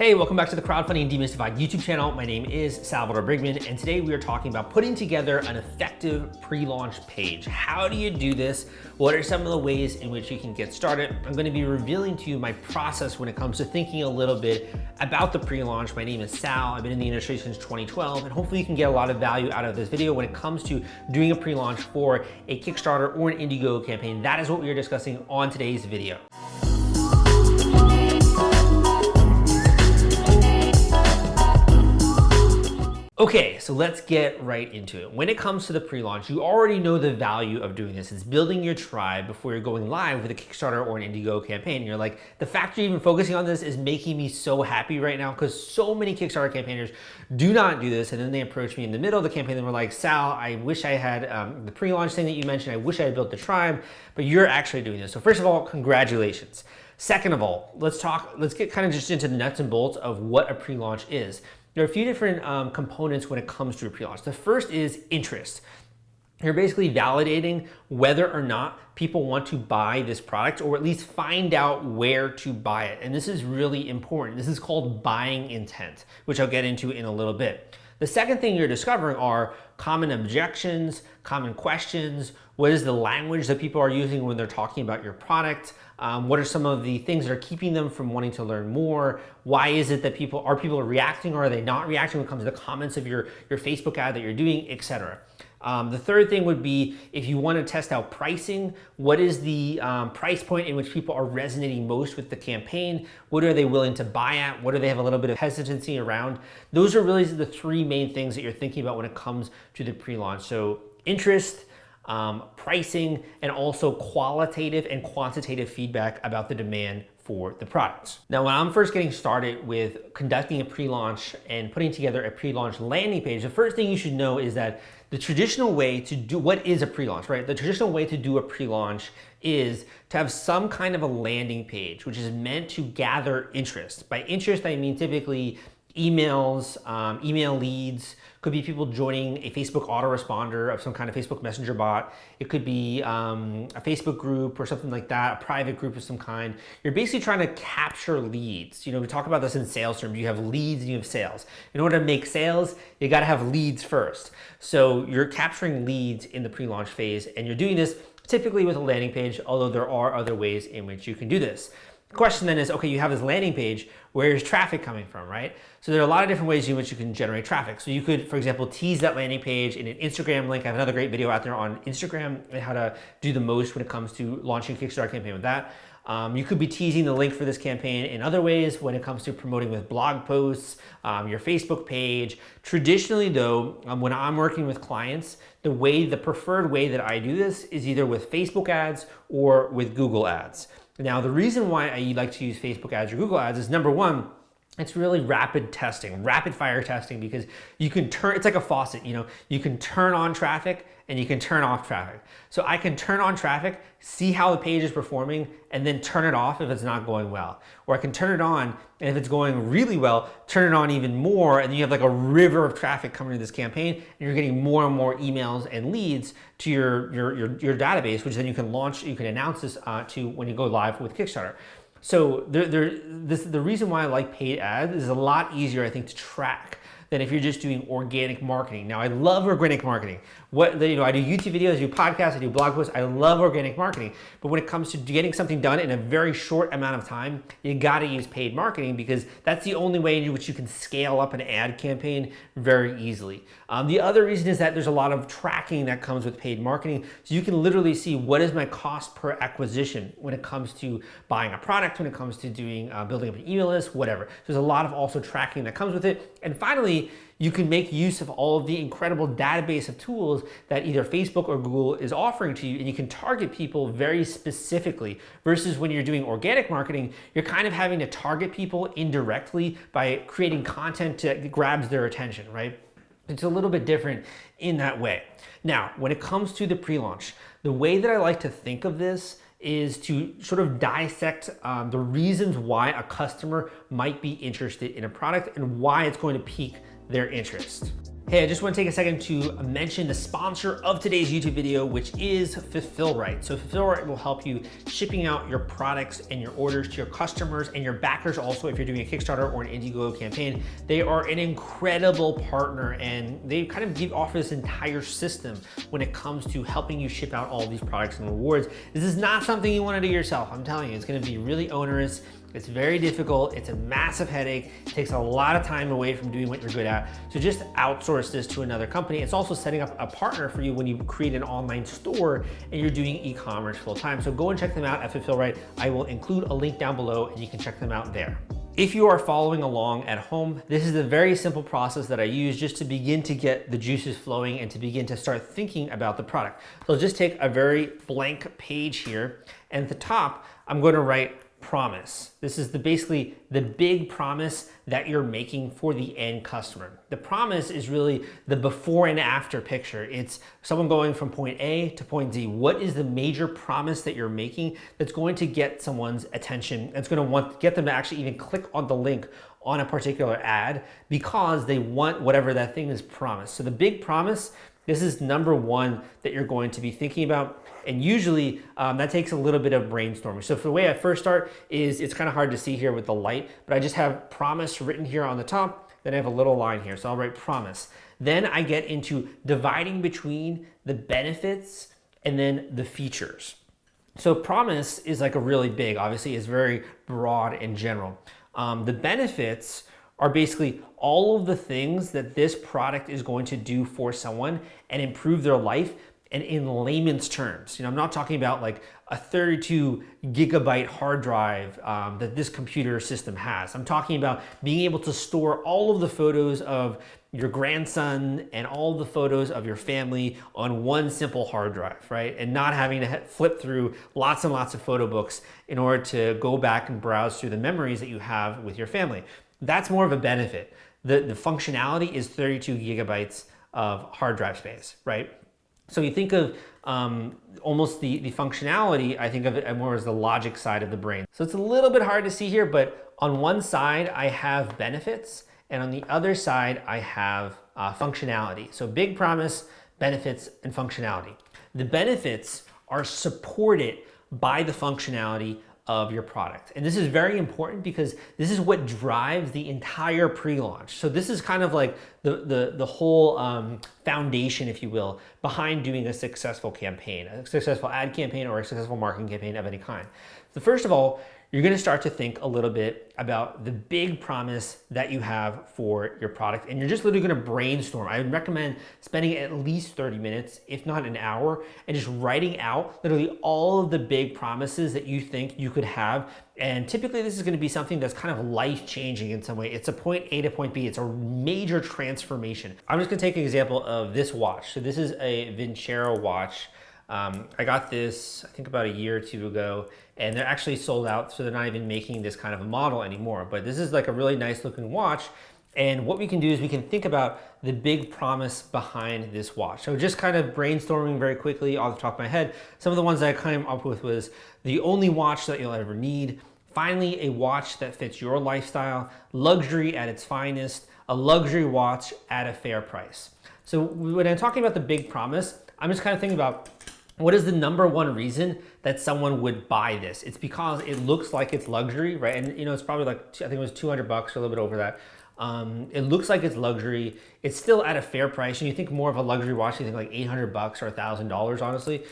Hey, welcome back to the Crowdfunding Demystified YouTube channel. My name is Salvador Briggman, and today we are talking about putting together an effective pre-launch page. How do you do this? What are some of the ways in which you can get started? I'm going to be revealing to you my process when it comes to thinking a little bit about the pre-launch. My name is Sal. I've been in the industry since 2012, and hopefully you can get a lot of value out of this video when it comes to doing a pre-launch for a Kickstarter or an Indiegogo campaign. That is what we are discussing on today's video. Okay, so let's get right into it. When it comes to the pre-launch, you already know the value of doing this. It's building your tribe before you're going live with a Kickstarter or an Indiegogo campaign. And you're like, the fact you're even focusing on this is making me so happy right now because so many Kickstarter campaigners do not do this. And then they approach me in the middle of the campaign and we're like, Sal, I wish I had the pre-launch thing that you mentioned. I wish I had built the tribe, but you're actually doing this. So first of all, congratulations. Second of all, let's get kind of just into the nuts and bolts of what a pre-launch is. There are a few different components when it comes to a pre-launch. The first is interest. You're basically validating whether or not people want to buy this product or at least find out where to buy it. And this is really important. This is called buying intent, which I'll get into in a little bit. The second thing you're discovering are common objections, common questions. What is the language that people are using when they're talking about your product? What are some of the things that are keeping them from wanting to learn more? Why is it that people are reacting or are they not reacting when it comes to the comments of your Facebook ad that you're doing, etc. The third thing would be if you want to test out pricing, what is the price point in which people are resonating most with the campaign? What are they willing to buy at? What do they have a little bit of hesitancy around? Those are really the three main things that you're thinking about when it comes to the pre-launch. So interest, pricing, and also qualitative and quantitative feedback about the demand for the products. Now, when I'm first getting started with conducting a pre-launch and putting together a pre-launch landing page, the first thing you should know is that the traditional way to do, what is a pre-launch, right? The traditional way to do a pre-launch is to have some kind of a landing page, which is meant to gather interest. By interest, I mean typically emails, email leads, could be people joining a Facebook autoresponder of some kind of Facebook Messenger bot. It could be a Facebook group or something like that, a private group of some kind. You're basically trying to capture leads. You know, we talk about this in sales terms. You have leads and you have sales. In order to make sales, you got to have leads first. So you're capturing leads in the pre-launch phase, and you're doing this typically with a landing page, although there are other ways in which you can do this. The question then is, okay, you have this landing page, where's traffic coming from, right? So there are a lot of different ways in which you can generate traffic. So you could, for example, tease that landing page in an Instagram link. I have another great video out there on Instagram and how to do the most when it comes to launching a Kickstarter campaign with that. You could be teasing the link for this campaign in other ways when it comes to promoting with blog posts, your Facebook page. Traditionally though, when I'm working with clients, the preferred way that I do this is either with Facebook ads or with Google ads. Now, the reason why I like to use Facebook ads or Google ads is number one, it's really rapid fire testing, because you can it's like a faucet, you know, you can turn on traffic and you can turn off traffic. So I can turn on traffic, see how the page is performing, and then turn it off if it's not going well. Or I can turn it on, and if it's going really well, turn it on even more, and then you have like a river of traffic coming to this campaign, and you're getting more and more emails and leads to your database, which then you can launch, you can announce this to when you go live with Kickstarter. So the reason why I like paid ads is a lot easier, I think, to track than if you're just doing organic marketing. Now, I love organic marketing. I do YouTube videos, I do podcasts, I do blog posts. I love organic marketing. But when it comes to getting something done in a very short amount of time, you gotta use paid marketing, because that's the only way in which you can scale up an ad campaign very easily. The other reason is that there's a lot of tracking that comes with paid marketing. So you can literally see what is my cost per acquisition when it comes to buying a product, when it comes to doing building up an email list, whatever. There's a lot of also tracking that comes with it. And finally, you can make use of all of the incredible database of tools that either Facebook or Google is offering to you, and you can target people very specifically, versus when you're doing organic marketing, you're kind of having to target people indirectly by creating content that grabs their attention, right? It's a little bit different in that way. Now, when it comes to the pre-launch, the way that I like to think of this is to sort of dissect the reasons why a customer might be interested in a product and why it's going to pique their interest. Hey, I just want to take a second to mention the sponsor of today's YouTube video, which is Fulfillrite. So Fulfillrite will help you shipping out your products and your orders to your customers and your backers also if you're doing a Kickstarter or an Indiegogo campaign. They are an incredible partner and they kind of offer this entire system when it comes to helping you ship out all these products and rewards. This is not something you want to do yourself. I'm telling you, it's going to be really onerous. It's very difficult. It's a massive headache. It takes a lot of time away from doing what you're good at. So just outsource this to another company. It's also setting up a partner for you when you create an online store and you're doing e-commerce full time. So go and check them out at Fulfillrite. I will include a link down below and you can check them out there. If you are following along at home, this is a very simple process that I use just to begin to get the juices flowing and to begin to start thinking about the product. So I'll just take a very blank page here, and at the top, I'm going to write promise. This is basically the big promise that you're making for the end customer. The promise is really the before and after picture. It's someone going from point A to point Z. What is the major promise that you're making that's going to get someone's attention? It's going to get them to actually even click on the link on a particular ad because they want whatever that thing is promised. So the big promise, this is number one that you're going to be thinking about. And usually that takes a little bit of brainstorming. So for the way I first start is, it's kind of hard to see here with the light, but I just have promise written here on the top. Then I have a little line here. So I'll write promise. Then I get into dividing between the benefits and then the features. So promise is like a really big, obviously it's very broad and general. The benefits are basically all of the things that this product is going to do for someone and improve their life. And in layman's terms, I'm not talking about like a 32 gigabyte hard drive that this computer system has. I'm talking about being able to store all of the photos of your grandson and all the photos of your family on one simple hard drive, right? And not having to flip through lots and lots of photo books in order to go back and browse through the memories that you have with your family. That's more of a benefit. The functionality is 32 gigabytes of hard drive space, right? So you think of almost the functionality, I think of it more as the logic side of the brain. So it's a little bit hard to see here, but on one side I have benefits and on the other side I have functionality. So big promise, benefits, and functionality. The benefits are supported by the functionality of your product. And this is very important because this is what drives the entire pre-launch. So this is kind of like the whole foundation, if you will, behind doing a successful campaign, a successful ad campaign or a successful marketing campaign of any kind. So first of all, you're going to start to think a little bit about the big promise that you have for your product. And you're just literally going to brainstorm. I would recommend spending at least 30 minutes, if not an hour, and just writing out literally all of the big promises that you think you could have. And typically this is going to be something that's kind of life-changing in some way. It's a point A to point B. It's a major transformation. I'm just going to take an example of this watch. So this is a Vincero watch. I got this, I think about a year or two ago, and they're actually sold out, so they're not even making this kind of a model anymore. But this is like a really nice looking watch. And what we can do is we can think about the big promise behind this watch. So just kind of brainstorming very quickly off the top of my head. Some of the ones that I came up with was the only watch that you'll ever need. Finally, a watch that fits your lifestyle, luxury at its finest, a luxury watch at a fair price. So when I'm talking about the big promise, I'm just kind of thinking about what is the number one reason that someone would buy this? It's because it looks like it's luxury, right? And it's probably like, I think it was $200 or a little bit over that. It looks like it's luxury. It's still at a fair price. And you think more of a luxury watch, you think like $800 or $1,000, honestly.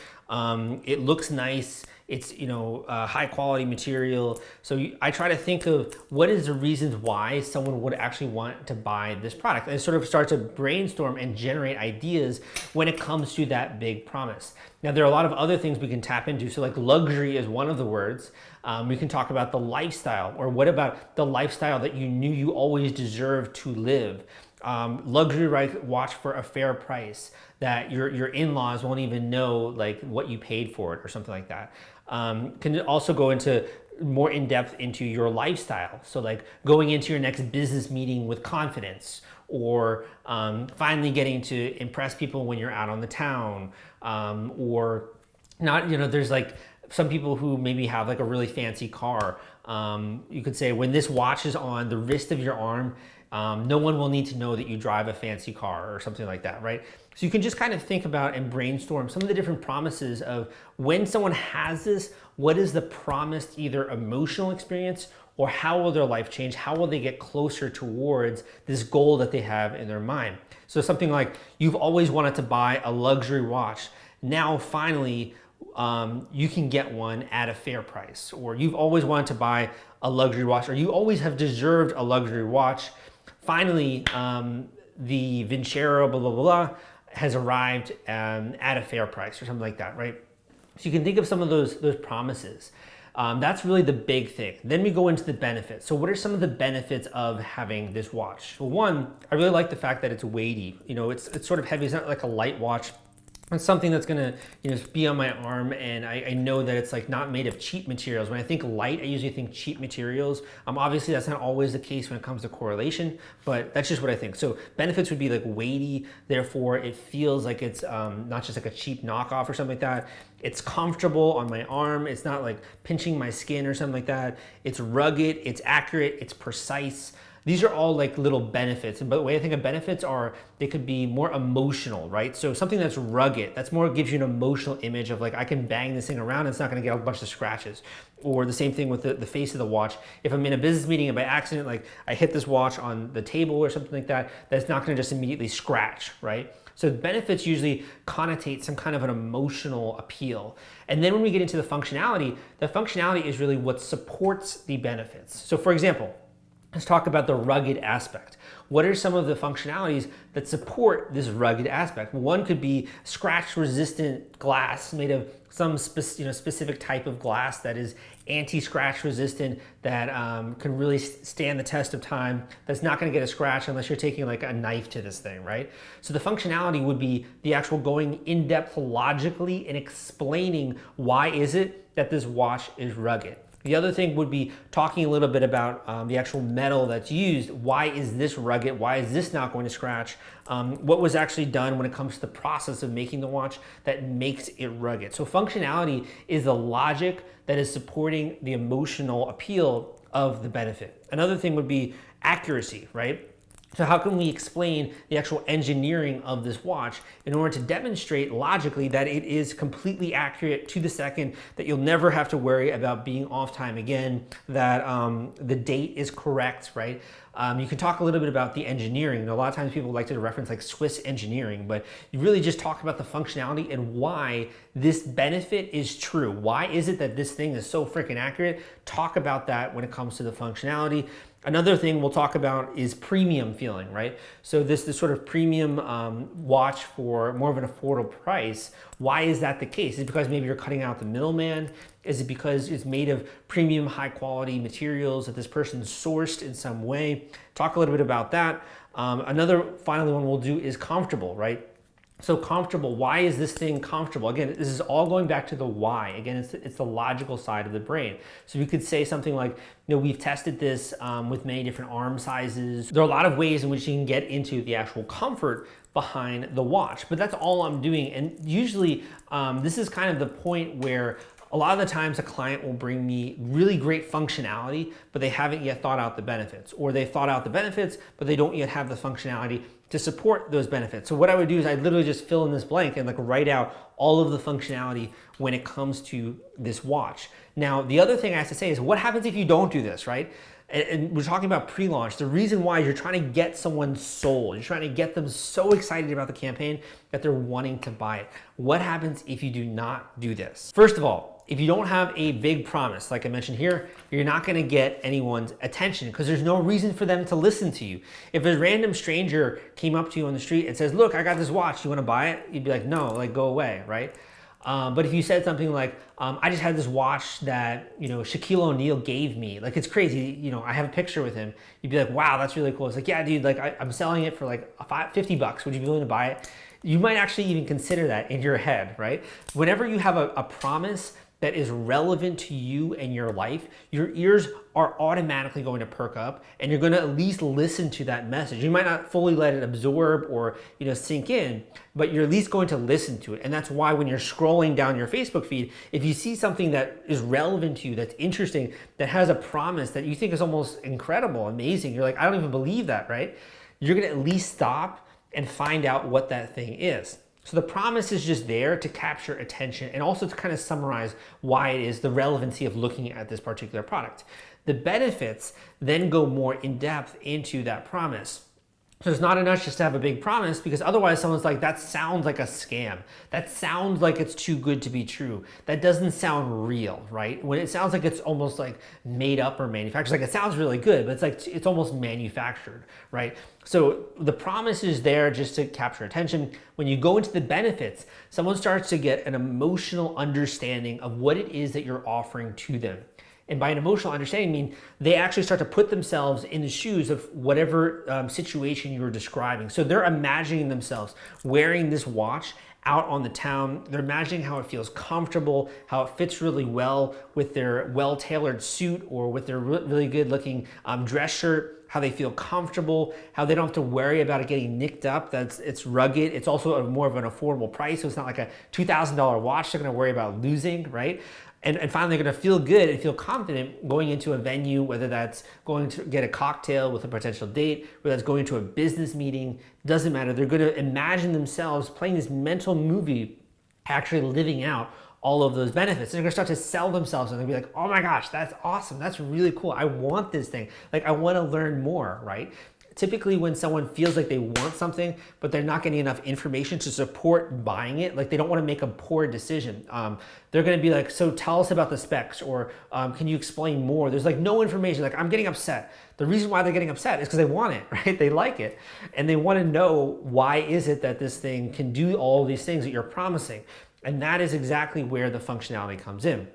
It looks nice. It's high quality material. So I try to think of what is the reasons why someone would actually want to buy this product, and sort of start to brainstorm and generate ideas when it comes to that big promise. Now there are a lot of other things we can tap into. So like luxury is one of the words. We can talk about the lifestyle, or what about the lifestyle that you knew you always deserved to live? Luxury watch for a fair price that your in-laws won't even know like what you paid for it or something like that. Can also go into more in depth into your lifestyle. So like going into your next business meeting with confidence, or finally getting to impress people when you're out on the town, or not, there's like some people who maybe have like a really fancy car, You could say, when this watch is on the wrist of your arm, no one will need to know that you drive a fancy car or something like that, right? So you can just kind of think about and brainstorm some of the different promises of when someone has this, what is the promised either emotional experience or how will their life change? How will they get closer towards this goal that they have in their mind? So something like, you've always wanted to buy a luxury watch. Now finally, you can get one at a fair price. Or you've always wanted to buy a luxury watch, or you always have deserved a luxury watch. Finally, the Vincero blah, blah, blah, has arrived at a fair price or something like that, right? So you can think of some of those promises. That's really the big thing. Then we go into the benefits. So what are some of the benefits of having this watch? Well, one, I really like the fact that it's weighty. You know, it's sort of heavy. It's not like a light watch. It's something that's gonna, be on my arm, and I know that it's like not made of cheap materials. When I think light, I usually think cheap materials. Obviously that's not always the case when it comes to correlation, but that's just what I think. So benefits would be like weighty, therefore it feels like it's not just like a cheap knockoff or something like that. It's comfortable on my arm. It's not like pinching my skin or something like that. It's rugged, it's accurate, it's precise. These are all like little benefits. And by the way, I think of benefits are, they could be more emotional, right? So something that's rugged, that's more gives you an emotional image of like, I can bang this thing around and it's not gonna get a bunch of scratches. Or the same thing with the face of the watch. If I'm in a business meeting and by accident, like I hit this watch on the table or something like that, that's not gonna just immediately scratch, right? So benefits usually connotate some kind of an emotional appeal. And then when we get into the functionality is really what supports the benefits. So for example, let's talk about the rugged aspect. What are some of the functionalities that support this rugged aspect? One could be scratch-resistant glass made of some specific type of glass that is anti-scratch resistant, that can really stand the test of time, that's not gonna get a scratch unless you're taking like a knife to this thing, right? So the functionality would be the actual going in depth logically and explaining why is it that this watch is rugged. The other thing would be talking a little bit about the actual metal that's used. Why is this rugged? Why is this not going to scratch? What was actually done when it comes to the process of making the watch that makes it rugged? So functionality is the logic that is supporting the emotional appeal of the benefit. Another thing would be accuracy, right? So how can we explain the actual engineering of this watch in order to demonstrate logically that it is completely accurate to the second, that you'll never have to worry about being off time again, that the date is correct, right? You can talk a little bit about the engineering. A lot of times people like to reference like Swiss engineering, but you really just talk about the functionality and why this benefit is true. Why is it that this thing is so freaking accurate? Talk about that when it comes to the functionality. Another thing we'll talk about is premium feeling, right? So this sort of premium watch for more of an affordable price. Why is that the case? Is it because maybe you're cutting out the middleman? Is it because it's made of premium high quality materials that this person sourced in some way? Talk a little bit about that. Another final one we'll do is comfortable, right? So comfortable, why is this thing comfortable? Again, this is all going back to the why. Again, it's the logical side of the brain. So you could say something like, we've tested this with many different arm sizes. There are a lot of ways in which you can get into the actual comfort behind the watch, but that's all I'm doing. And usually this is kind of the point where a lot of the times a client will bring me really great functionality, but they haven't yet thought out the benefits, or they've thought out the benefits, but they don't yet have the functionality to support those benefits. So what I would do is I'd literally just fill in this blank and like write out all of the functionality when it comes to this watch. Now, the other thing I have to say is what happens if you don't do this, right? And we're talking about pre-launch. The reason why you're trying to get someone sold, you're trying to get them so excited about the campaign that they're wanting to buy it. What happens if you do not do this? First of all, if you don't have a big promise, like I mentioned here, you're not gonna get anyone's attention because there's no reason for them to listen to you. If a random stranger came up to you on the street and says, look, I got this watch, you wanna buy it? You'd be like, no, like go away, right? But if you said something like, I just had this watch that, Shaquille O'Neal gave me, like it's crazy, I have a picture with him, you'd be like, wow, that's really cool. It's like, yeah, dude, like I'm selling it for like $50. Would you be willing to buy it? You might actually even consider that in your head, right? Whenever you have a promise that is relevant to you and your life, your ears are automatically going to perk up and you're going to at least listen to that message. You might not fully let it absorb or sink in, but you're at least going to listen to it. And that's why when you're scrolling down your Facebook feed, if you see something that is relevant to you, that's interesting, that has a promise that you think is almost incredible, amazing, you're like, I don't even believe that, right? You're going to at least stop and find out what that thing is. So the promise is just there to capture attention and also to kind of summarize why it is the relevancy of looking at this particular product. The benefits then go more in depth into that promise. So it's not enough just to have a big promise, because otherwise someone's like, that sounds like a scam. That sounds like it's too good to be true. That doesn't sound real, right? When it sounds like it's almost like made up or manufactured, like it sounds really good, but it's like it's almost manufactured, right? So the promise is there just to capture attention. When you go into the benefits, someone starts to get an emotional understanding of what it is that you're offering to them. And by an emotional understanding, I mean they actually start to put themselves in the shoes of whatever situation you're describing. So they're imagining themselves wearing this watch out on the town. They're imagining how it feels comfortable, how it fits really well with their well-tailored suit or with their really good-looking dress shirt, how they feel comfortable, how they don't have to worry about it getting nicked up. It's rugged. It's also more of an affordable price, so it's not like a $2,000 watch they're going to worry about losing, right? And finally, they're going to feel good and feel confident going into a venue, whether that's going to get a cocktail with a potential date, whether that's going to a business meeting, doesn't matter. They're going to imagine themselves playing this mental movie, actually living out all of those benefits. And they're going to start to sell themselves and they'll be like, oh my gosh, that's awesome. That's really cool. I want this thing. Like, I want to learn more, right? Typically when someone feels like they want something, but they're not getting enough information to support buying it, like they don't want to make a poor decision. They're going to be like, so tell us about the specs, or can you explain more? There's like no information. Like, I'm getting upset. The reason why they're getting upset is because they want it, right? They like it. And they want to know, why is it that this thing can do all these things that you're promising? And that is exactly where the functionality comes in.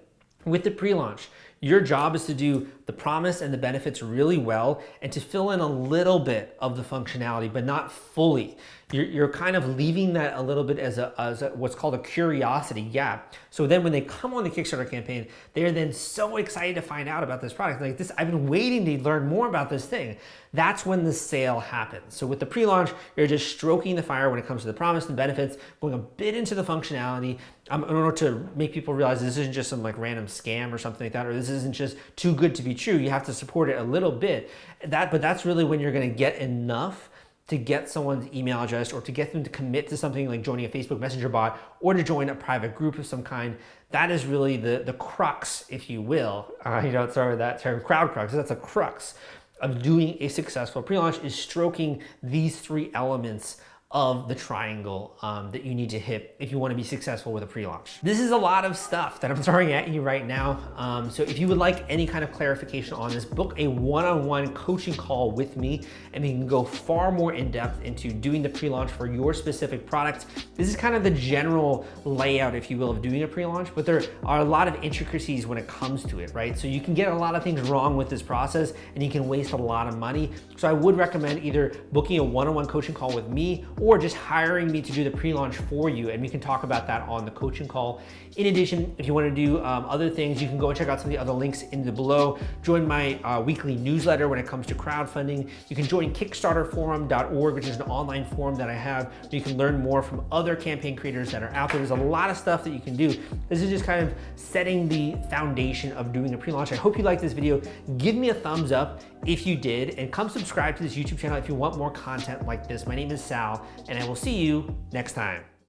With the pre-launch, your job is to do the promise and the benefits really well and to fill in a little bit of the functionality, but not fully. You're kind of leaving that a little bit as a what's called a curiosity gap. So then when they come on the Kickstarter campaign, they're then so excited to find out about this product. Like, this, I've been waiting to learn more about this thing. That's when the sale happens. So with the pre-launch, you're just stroking the fire when it comes to the promise and benefits, going a bit into the functionality, in order to make people realize this isn't just some like random scam or something like that, or this isn't just too good to be true. You have to support it a little bit. But that's really when you're going to get enough to get someone's email address, or to get them to commit to something like joining a Facebook Messenger bot, or to join a private group of some kind. That is really the crux, if you will. Sorry, that term, crowd crux. That's a crux of doing a successful pre-launch, is stroking these three elements of the triangle that you need to hit if you want to be successful with a pre-launch. This is a lot of stuff that I'm throwing at you right now. So if you would like any kind of clarification on this, book a one-on-one coaching call with me, and we can go far more in depth into doing the pre-launch for your specific product. This is kind of the general layout, if you will, of doing a pre-launch, but there are a lot of intricacies when it comes to it, right? So you can get a lot of things wrong with this process and you can waste a lot of money. So I would recommend either booking a one-on-one coaching call with me, or just hiring me to do the pre-launch for you, and we can talk about that on the coaching call. In addition, if you want to do other things, you can go and check out some of the other links in the below. Join my weekly newsletter when it comes to crowdfunding. You can join kickstarterforum.org, which is an online forum that I have where you can learn more from other campaign creators that are out there. There's a lot of stuff that you can do. This is just kind of setting the foundation of doing a pre-launch. I hope you liked this video. Give me a thumbs up if you did, and come subscribe to this YouTube channel if you want more content like this. My name is Sal, and I will see you next time.